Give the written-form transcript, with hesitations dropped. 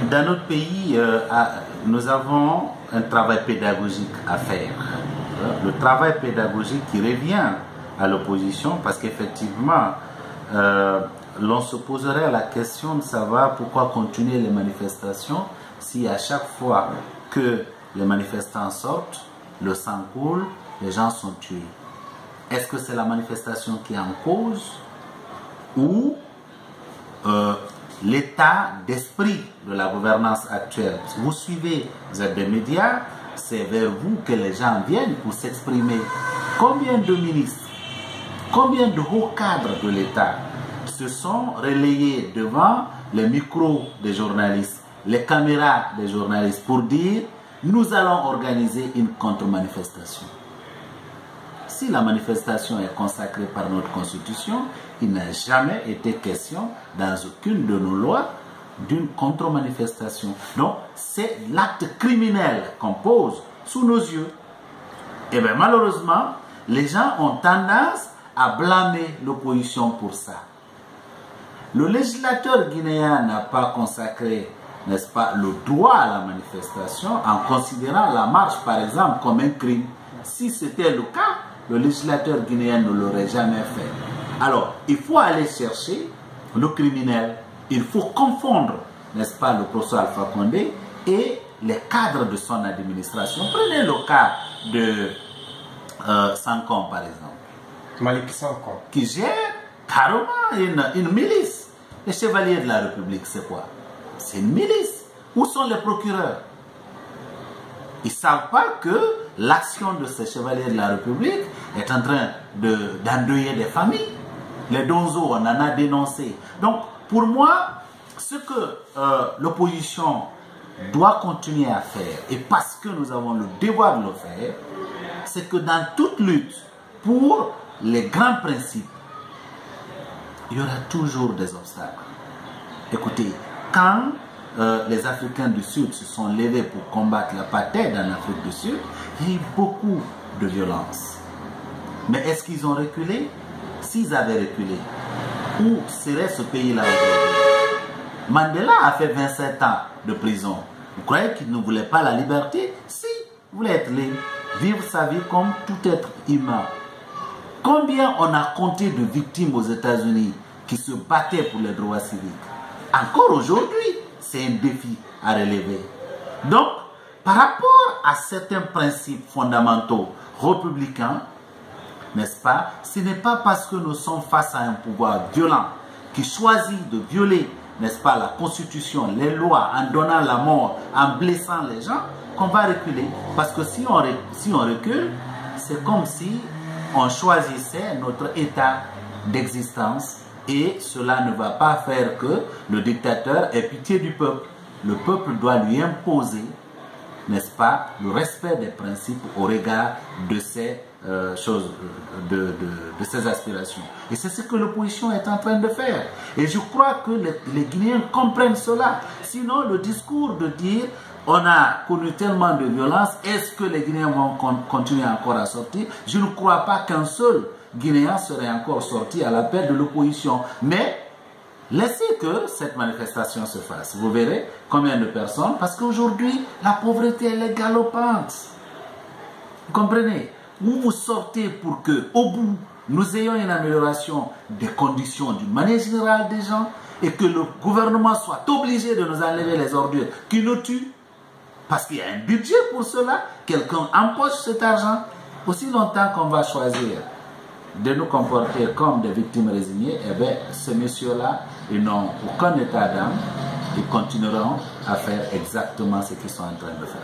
Dans notre pays, nous avons un travail pédagogique à faire. Le travail pédagogique qui revient à l'opposition, parce qu'effectivement, l'on se poserait la question de savoir pourquoi continuer les manifestations si à chaque fois que les manifestants sortent, le sang coule, les gens sont tués. Est-ce que c'est la manifestation qui est en cause ou l'état d'esprit de la gouvernance actuelle? Vous suivez, vous êtes des médias, c'est vers vous que les gens viennent pour s'exprimer. Combien de ministres, combien de hauts cadres de l'État se sont relayés devant les micros des journalistes, les caméras des journalistes pour dire nous allons organiser une contre-manifestation? Si la manifestation est consacrée par notre Constitution, il n'a jamais été question dans aucune de nos lois d'une contre-manifestation. Donc, c'est l'acte criminel qu'on pose sous nos yeux. Et bien malheureusement, les gens ont tendance à blâmer l'opposition pour ça. Le législateur guinéen n'a pas consacré, n'est-ce pas, le droit à la manifestation en considérant la marche, par exemple, comme un crime. Si c'était le cas, le législateur guinéen ne l'aurait jamais fait. Alors, il faut aller chercher le criminel. Il faut confondre, n'est-ce pas, le professeur Alpha Condé et les cadres de son administration. Prenez le cas de Sankom, par exemple. Malik Sankom. Qui gère carrément une milice. Les chevaliers de la République, c'est quoi? C'est une milice. Où sont les procureurs? Ils ne savent pas que l'action de ces chevaliers de la République est en train d'endeuiller des familles. Les donzos, on en a dénoncé. Donc, pour moi, ce que l'opposition doit continuer à faire, et parce que nous avons le devoir de le faire, c'est que dans toute lutte pour les grands principes, il y aura toujours des obstacles. Écoutez, quand les Africains du Sud se sont levés pour combattre l'apartheid en Afrique du Sud, il y a eu beaucoup de violence. Mais est-ce qu'ils ont reculé? S'ils avaient reculé, où serait ce pays-là aujourd'hui? Mandela a fait 27 ans de prison. Vous croyez qu'il ne voulait pas la liberté? Si, il voulait être libre, vivre sa vie comme tout être humain. Combien on a compté de victimes aux États-Unis qui se battaient pour les droits civiques? Encore aujourd'hui, c'est un défi à relever. Donc, par rapport à certains principes fondamentaux républicains, n'est-ce pas, ce n'est pas parce que nous sommes face à un pouvoir violent qui choisit de violer, n'est-ce pas, la Constitution, les lois, en donnant la mort, en blessant les gens, qu'on va reculer. Parce que si on recule, c'est comme si on choisissait notre état d'existence. Et cela ne va pas faire que le dictateur ait pitié du peuple. Le peuple doit lui imposer, n'est-ce pas, le respect des principes au regard de ces choses, de ces aspirations. Et c'est ce que l'opposition est en train de faire. Et je crois que les Guinéens comprennent cela. Sinon, le discours de dire on a connu tellement de violence, est-ce que les Guinéens vont continuer encore à sortir? Je ne crois pas qu'un seul Guinéen serait encore sorti à l'appel de l'opposition. Mais laissez que cette manifestation se fasse. Vous verrez combien de personnes, parce qu'aujourd'hui, la pauvreté, elle est galopante. Vous comprenez? Où vous sortez pour que, au bout, nous ayons une amélioration des conditions d'une manière générale des gens et que le gouvernement soit obligé de nous enlever les ordures qui nous tuent, parce qu'il y a un budget pour cela, quelqu'un empoche cet argent. Aussi longtemps qu'on va choisir de nous comporter comme des victimes résignées, eh bien, ces messieurs-là, ils n'ont aucun état d'âme, ils continueront à faire exactement ce qu'ils sont en train de faire.